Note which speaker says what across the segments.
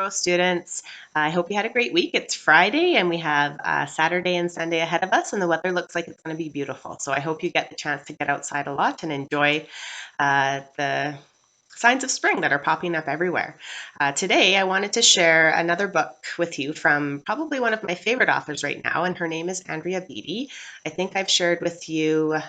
Speaker 1: Students. I hope you had a great week. It's Friday and we have Saturday and Sunday ahead of us, and the weather looks like it's going to be beautiful. So I hope you get the chance to get outside a lot and enjoy the signs of spring that are popping up everywhere. Today, I wanted to share another book with you from probably one of my favorite authors right now, and her name is Andrea Beaty. I think I've shared with you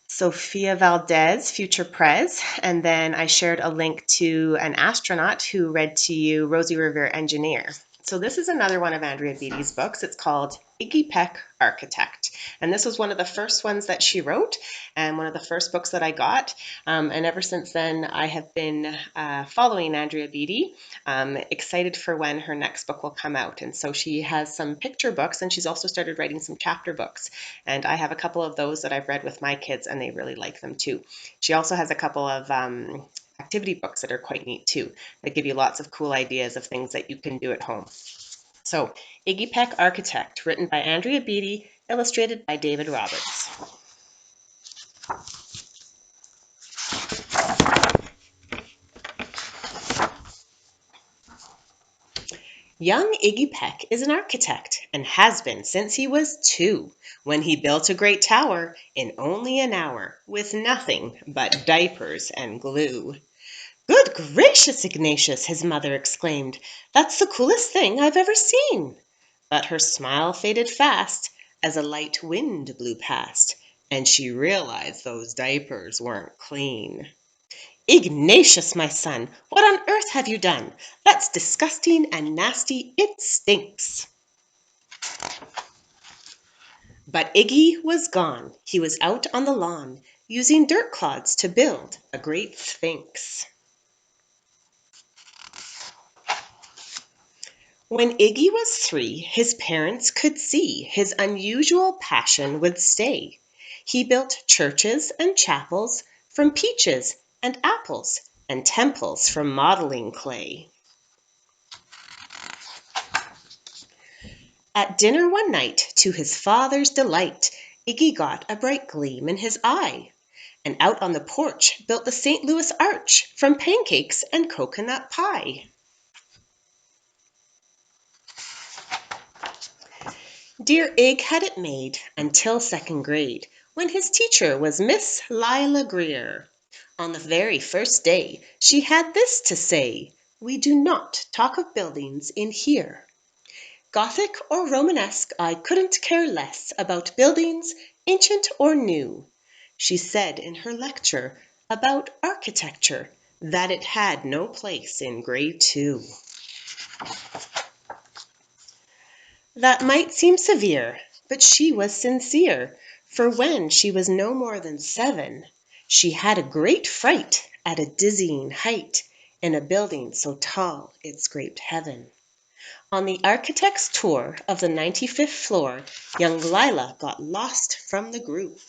Speaker 1: Sophia Valdez, Future Prez, and then I shared a link to an astronaut who read to you Rosie Revere Engineer. So this is another one of Andrea Beaty's books. It's called Iggy Peck, Architect. And this was one of the first ones that she wrote and one of the first books that I got. And ever since then, I have been following Andrea Beaty, excited for when her next book will come out. And so she has some picture books, and she's also started writing some chapter books. And I have a couple of those that I've read with my kids, and they really like them too. She also has a couple of activity books that are quite neat too, that give you lots of cool ideas of things that you can do at home. So, Iggy Peck, Architect, written by Andrea Beaty, illustrated by David Roberts. Young Iggy Peck is an architect and has been since he was 2, when he built a great tower in only an hour with nothing but diapers and glue. "Good gracious, Ignatius!" his mother exclaimed. "That's the coolest thing I've ever seen!" But her smile faded fast as a light wind blew past, and she realized those diapers weren't clean. "Ignatius, my son, what on earth have you done? That's disgusting and nasty. It stinks." But Iggy was gone. He was out on the lawn, using dirt clods to build a great sphinx. When Iggy was 3, his parents could see his unusual passion would stay. He built churches and chapels from peaches and apples, and temples from modeling clay. At dinner one night, to his father's delight, Iggy got a bright gleam in his eye, and out on the porch built the St. Louis Arch from pancakes and coconut pie. Dear Ig had it made until 2nd grade, when his teacher was Miss Lila Greer. On the very first day, she had this to say: "We do not talk of buildings in here. Gothic or Romanesque, I couldn't care less about buildings, ancient or new." She said in her lecture about architecture that it had no place in grade 2. That might seem severe, but she was sincere, for when she was no more than 7, she had a great fright at a dizzying height in a building so tall it scraped heaven. On the architect's tour of the 95th floor, young Lila got lost from the group.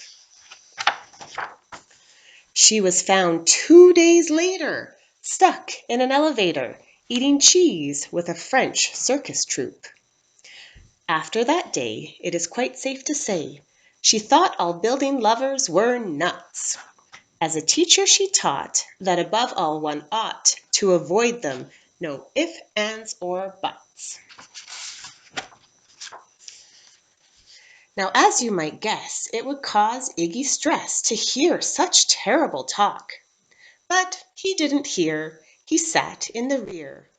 Speaker 1: She was found 2 days later, stuck in an elevator, eating cheese with a French circus troupe. After that day, it is quite safe to say, she thought all building lovers were nuts. As a teacher she taught that above all one ought to avoid them, no ifs, ands, or buts. Now, as you might guess, it would cause Iggy stress to hear such terrible talk. But he didn't hear. He sat in the rear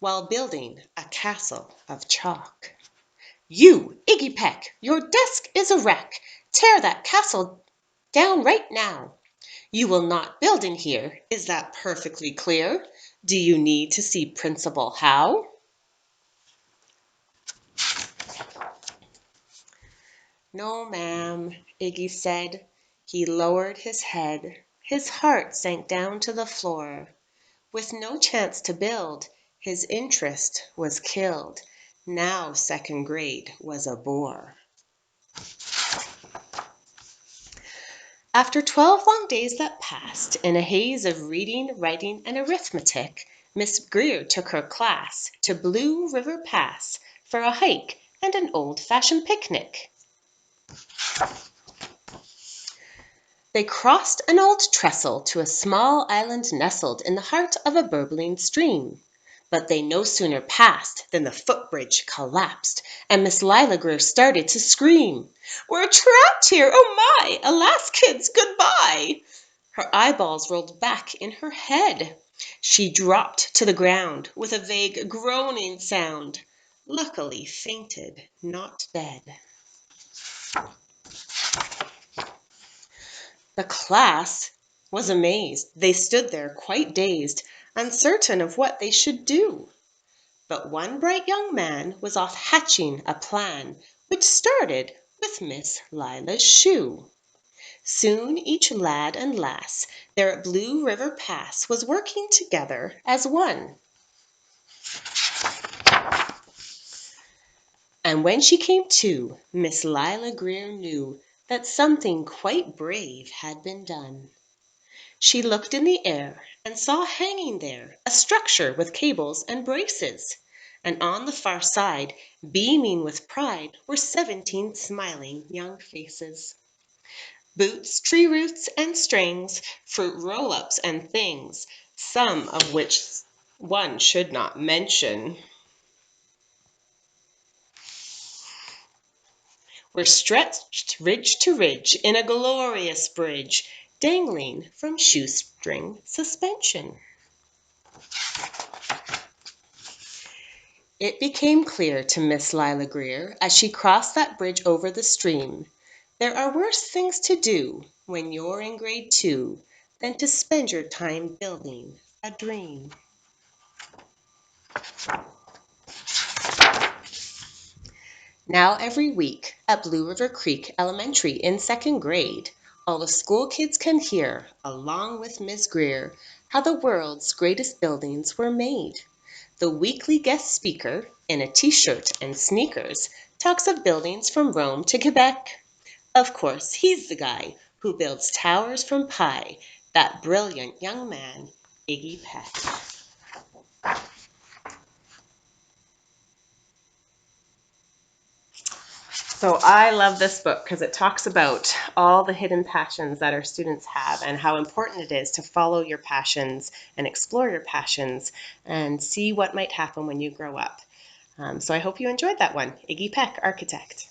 Speaker 1: while building a castle of chalk. "You, Iggy Peck, your desk is a wreck. Tear that castle down right now. You will not build in here. Is that perfectly clear? Do you need to see Principal How?" "No, ma'am," Iggy said. He lowered his head. His heart sank down to the floor. With no chance to build, his interest was killed. Now 2nd grade was a bore. After 12 long days that passed in a haze of reading, writing, and arithmetic, Miss Greer took her class to Blue River Pass for a hike and an old-fashioned picnic. They crossed an old trestle to a small island nestled in the heart of a burbling stream. But they no sooner passed than the footbridge collapsed, and Miss Lila Greer started to scream. "We're trapped here! Oh my! Alas, kids, goodbye!" Her eyeballs rolled back in her head. She dropped to the ground with a vague groaning sound. Luckily fainted, not dead. The class was amazed. They stood there quite dazed, uncertain of what they should do. But one bright young man was off hatching a plan, which started with Miss Lila's shoe. Soon each lad and lass there at Blue River Pass was working together as one. And when she came to, Miss Lila Greer knew that something quite brave had been done. She looked in the air and saw hanging there a structure with cables and braces, and on the far side, beaming with pride, were 17 smiling young faces. Boots, tree roots, and strings, fruit roll-ups and things, some of which one should not mention, were stretched ridge to ridge in a glorious bridge, dangling from shoestring suspension. It became clear to Miss Lila Greer as she crossed that bridge over the stream, there are worse things to do when you're in grade 2 than to spend your time building a dream. Now every week at Blue River Creek Elementary in 2nd grade, all the school kids can hear, along with Miss Greer, how the world's greatest buildings were made. The weekly guest speaker, in a t-shirt and sneakers, talks of buildings from Rome to Quebec. Of course, he's the guy who builds towers from pie, that brilliant young man, Iggy Peck. So I love this book because it talks about all the hidden passions that our students have and how important it is to follow your passions and explore your passions and see what might happen when you grow up. So I hope you enjoyed that one. Iggy Peck, Architect.